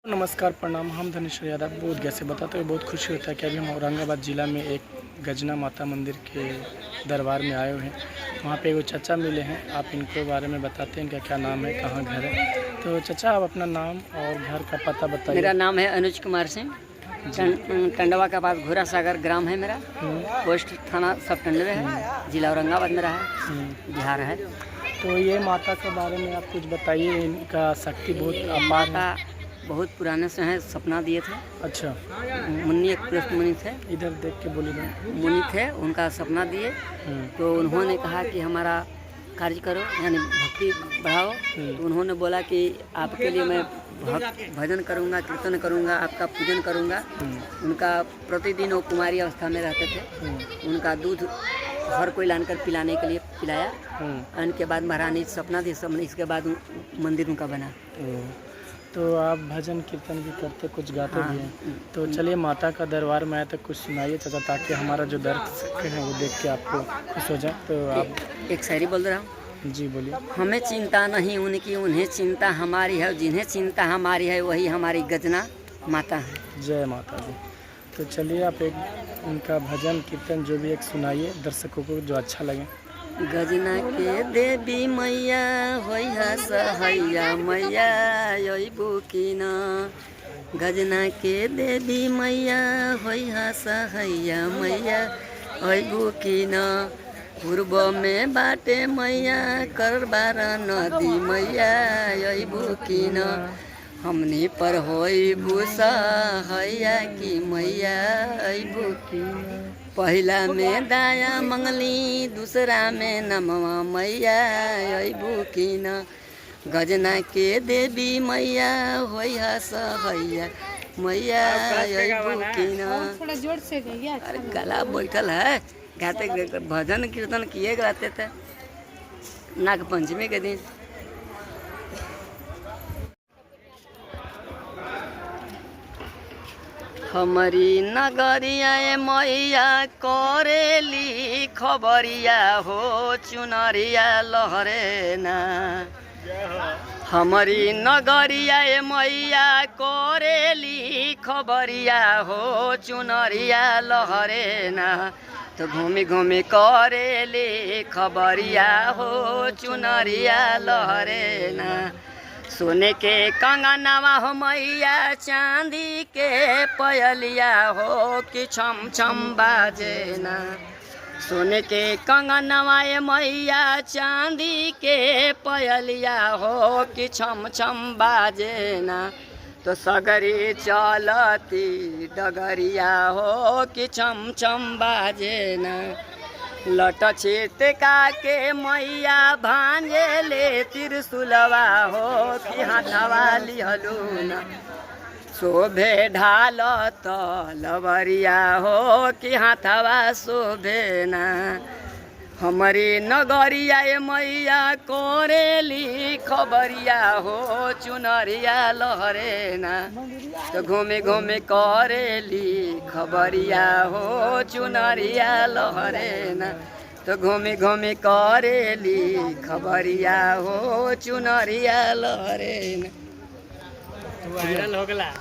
नमस्कार, प्रणाम। हम धनेश्वर यादव बोध गया से बताते हुए बहुत खुशी होता है कि अभी हम औरंगाबाद ज़िला में एक गजना माता मंदिर के दरबार में आए हुए हैं। वहाँ पे वो चाचा मिले हैं। आप इनको बारे में बताते हैं, इनका क्या नाम है, कहाँ घर है। तो चाचा, आप अपना नाम और घर का पता बताइए। मेरा नाम है अनुज कुमार सिंह। टंडवा के पास घोरा सागर ग्राम है मेरा। पोस्ट थाना सब टंडवे है, जिला औरंगाबाद मेरा है, बिहार है। तो ये माता के बारे में आप कुछ बताइए। इनका शक्ति बहुत अपार है। बहुत पुराने से हैं, सपना दिए थे। अच्छा। मुन्नी एक पुरुष मुनि थे, इधर देख के बोलिए। मुनि थे, उनका सपना दिए तो उन्होंने कहा कि हमारा कार्य करो, यानी भक्ति बढ़ाओ। तो उन्होंने बोला कि आपके लिए मैं भजन करूंगा, कीर्तन करूंगा, आपका पूजन करूंगा। उनका प्रतिदिन वो कुमारी अवस्था में रहते थे। उनका दूध हर कोई लानकर पिलाने के लिए पिलाया। उनके बाद महारानी सपना दी, इसके बाद मंदिर उनका बना। तो आप भजन कीर्तन भी करते, कुछ गाते भी हैं। तो चलिए, माता का दरबार में आए तो कुछ सुनाइए चाचा, ताकि हमारा जो दर्शक है वो देख के आपको खुश हो जाए। तो आप एक शायरी बोल रहा हूँ। जी बोलिए। हमें चिंता नहीं उनकी, उन्हें चिंता हमारी है। जिन्हें चिंता हमारी है वही हमारी गजना माता है। जय माता दी। तो चलिए, आप एक उनका भजन कीर्तन जो भी एक सुनाइए दर्शकों को, जो अच्छा लगे। गजना के देवी मैया होई सहैया मैया अइबू की न। गजना के देवी मैया होई सहैया मैया अइबू की न। पूर्व में बाटे मैया करबार नदी मैया अइबू की न। हमनी पर होई भूसा हैया की मैया अइबू की न। पहला में दाया मंगली, दूसरा में नमवा मैया अइबू की न। गजना के देवी मैया होई सहैया मैया अइबू की न। थोड़ा जोर से गइया। अरे गला बैठल है, गाते भजन कीर्तन किए गाते थे नाग पंचमी के दिन। हमारी नगरिया मैया करेली खबरिया हो, चुनरिया लहरे ना। हमारी नगरिया मैया करेली खबरिया हो, चुनरिया लहरे ना। तो घूमी घूमी करेली खबरिया हो, चुनरिया लहरे ना। सोने के कंगनवा हो मैया, चांदी के पयलिया हो, कि छम छम बाजे ना। सोने के कंगनवा मैया, चांदी के पयलिया हो, कि छम छम बाजे ना। तो सगरी चलती डगरिया हो, कि छम छम बाजे ना। लट छिटका के मैया भांजेले त्रिशूलवा हो, कि हाथवा लिहलू न। शोभे ढाल तलवरिया हो, कि हाथवा शोभे न। हमारी नगरिया मैया करेली खबरिया हो, चुनरिया लहरे ना। तो घूमे घूमे करेली खबरिया हो, चुनरिया लहरे ना। तो घूमे घूमे करेली खबरिया हो, चुनरिया लहरे ना। वायरल हो गला।